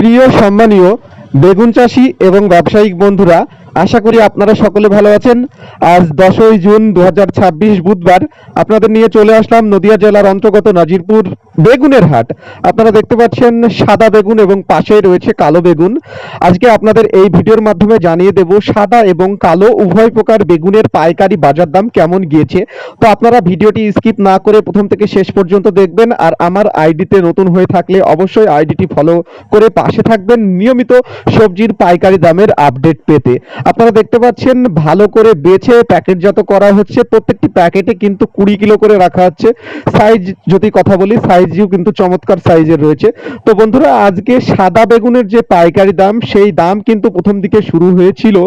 প্রিয় সম্মানীয় বেগুন চাষী এবং ব্যবসায়িক বন্ধুরা, আশা করি আপনারা সকলে ভালো আছেন। আজ 10ই জুন 2026 বুধবার আপনাদের নিয়ে চলে আসলাম নদিয়া জেলার অন্তর্গত নাজিরপুর বেগুনের হাট। আপনারা দেখতে পাচ্ছেন সাদা বেগুন এবং পাশেই রয়েছে কালো বেগুন। আজকে আপনাদের এই ভিডিওর মাধ্যমে জানিয়ে দেব সাদা এবং কালো উভয় প্রকার বেগুনের পাইকারি বাজার দাম কেমন গিয়েছে। তো আপনারা ভিডিওটি স্কিপ না করে প্রথম থেকে শেষ পর্যন্ত দেখবেন। আর আমার আইডিতে নতুন হয়ে থাকলে অবশ্যই আইডিটি ফলো করে পাশে থাকবেন নিয়মিত সবজির পাইকারি দামের আপডেট পেতে। আপনারা দেখতে পাচ্ছেন ভালো করে বেছে প্যাকেটজাত করা হচ্ছে। প্রত্যেকটি প্যাকেটে কিন্তু 20 কিলো করে রাখা হচ্ছে। সাইজ যদি কথা বলি, সাইজও কিন্তু চমৎকার সাইজের রয়েছে। তো বন্ধুরা, আজকে সাদা বেগুনের যে পাইকারি দাম, সেই দাম কিন্তু প্রথম দিকে শুরু হয়েছিল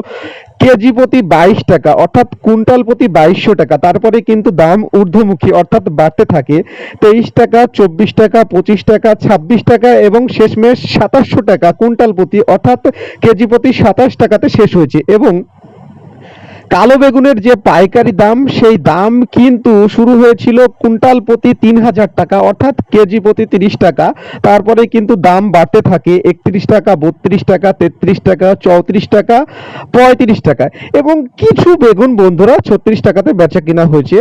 কেজি প্রতি 22 টাকা, অর্থাৎ কুইন্টাল প্রতি 2200 টাকা। তারপরে কিন্তু দাম ঊর্ধ্বমুখী অর্থাৎ বাড়তে থাকে 23 টাকা, 24 টাকা, 25 টাকা, 26 টাকা এবং শেষমেশ 2700 টাকা কুইন্টাল প্রতি, অর্থাৎ কেজি প্রতি 27 টাকাতে শেষ হয়েছে। এবং কালো বেগুনের যে পাইকারি দাম, সেই দাম কিন্তু শুরু হয়েছিল কুইন্টাল প্রতি 3000 টাকা, অর্থাৎ কেজি প্রতি 30 টাকা। তারপরে কিন্তু দাম বাড়তে থাকে 31 টাকা, 32 টাকা, 33 টাকা, 34 টাকা, 35 টাকা এবং কিছু বেগুন বন্ধুরা 36 টাকাতে বেচা কিনা হয়েছে।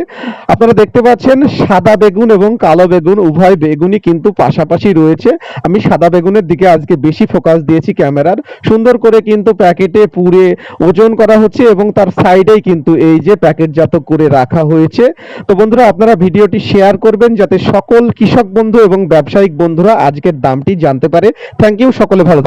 আপনারা দেখতে পাচ্ছেন সাদা বেগুন এবং কালো বেগুন উভয় বেগুনই কিন্তু পাশাপাশি রয়েছে। আমি সাদা বেগুনের দিকে আজকে বেশি ফোকাস দিয়েছি ক্যামেরার। সুন্দর করে কিন্তু প্যাকেটে পুরে ওজন করা হচ্ছে এবং তার সাইডেই কিন্তু এই যে প্যাকেটজাত করে রাখা হয়েছে। তো বন্ধুরা, আপনারা ভিডিওটি শেয়ার করবেন যাতে সকল কৃষক বন্ধু এবং ব্যবসায়িক বন্ধুরা আজকের দামটি জানতে পারে। থ্যাংক ইউ, সকলে ভালো থাকুন।